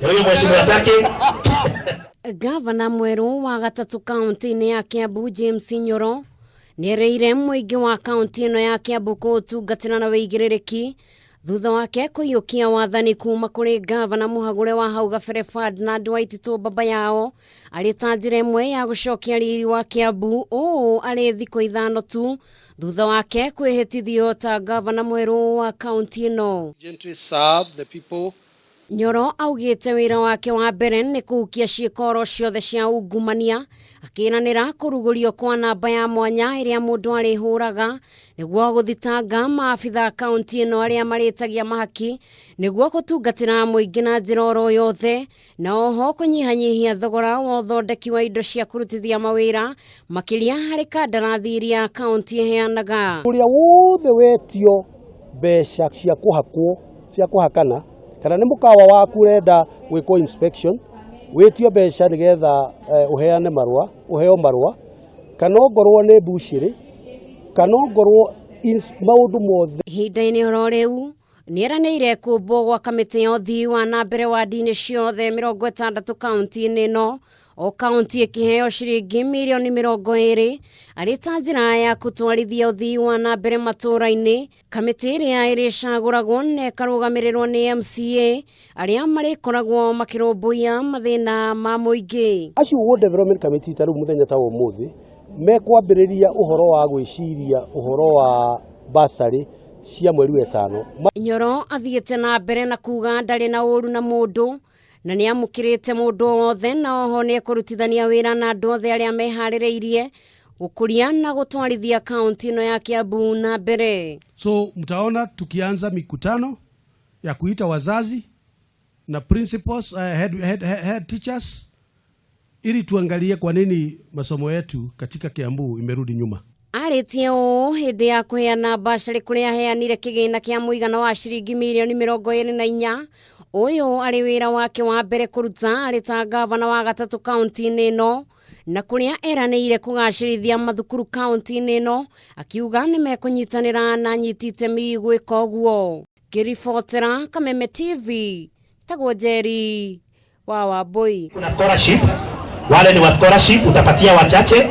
Huyo mheshimiwa atake. Gavana mweru wa gatatu kaunti-ini ya Kiambu James Nyoro ni eriire muingi wa kaunti-ino ya Kiambu kutungatira na wuigiririki thutha wake kuhukia wathani kuma kuri gavana muhagure wa hau gabere Ferdinand Waititu baba yao aritanjira imwe ya gucokia riri wa Kiambu ari thiku 5 tu thutha wake kwihitithio ta gavana mweru wa kaunti-ino. Nyoro augite wira wake wa mbere ni kuhukia ciikoro ciothe cia ungumania akiranira kurugurio kwa namba ya mwanya iria mundu arihuraga niguo guthitanga maabitha kaunti ino aria maritagia mahaki niguo gutungatira muingi na njira oro yothe na oho kunyihanyihia thogora wa uthondeki wa indo cia kurutithia mawira makiria hari kandarathi iria kaunti iheanaga. Uria wothe wetio mbeca cia kuhakana kana ni mukawa waku renda gwiko inspection wetio mbeca nigetha uheane marua uheo marua kana ngorwo ni bushiri kana ngorwo maundu mothe. Ihinda-ini oro riu nieranĩire kũmbwo gwa kamĩtĩ ya ũthii wa na mbere wa ndini ciothe 60 kaunti-inĩ ĩno o kaunti ĩkĩheo ciringi mirioni 20 arĩ ta njĩra ya gũtwarithia ũthii wa na mbere matũũra-inĩ. Kamĩtĩ ĩrĩa ĩrĩcagũragwo na ĩkarũgamĩrĩrwo nĩ MCA arĩa marĩkoragwo makĩrũmbũiya mathĩna ma mũingĩ. Acio World Development Committee ta rĩu mũthenya ta ũmũthĩ mekwambĩrĩria ũhoro wa gwĩciria ũhoro wa basarĩ cia mweri 5. Nyoro athiĩte na mbere na kuga ndarĩ na ũru na mũndũ na nĩ amũkĩrĩte mũndũ wothe na oho nĩ ekũrutithania wĩra na andũ othe arĩa meharĩrĩirie gũkũria na gũtwarithia kaunti ino ya Kiambu na mbere. So mtaona tukianza mikutano ya kuita wazazi na principals, head teachers ili tuangalie kwa nini masomo yetu katika Kiambu imerudi nyuma. Aritie hindi ya kuheana basharĩ kũrĩa aheanire kĩgĩna kĩa mũigana wa ciringi mirioni 24. Uyu ari wira wake wa mbere kuruta arĩ ta gavana wa gatatu kaunti-inĩ ĩno na kũrĩa eranĩire kũgacĩrithia mathukuru kaunti-inĩ ĩno akiuga nĩ mekũnyitanĩra na anyiti itemi gwĩka ũguo. Ngĩribotera Kameme TV tagwo Njeri wa Wambui. Kuna scholarship, wale ni wa scholarship utapatia wachache.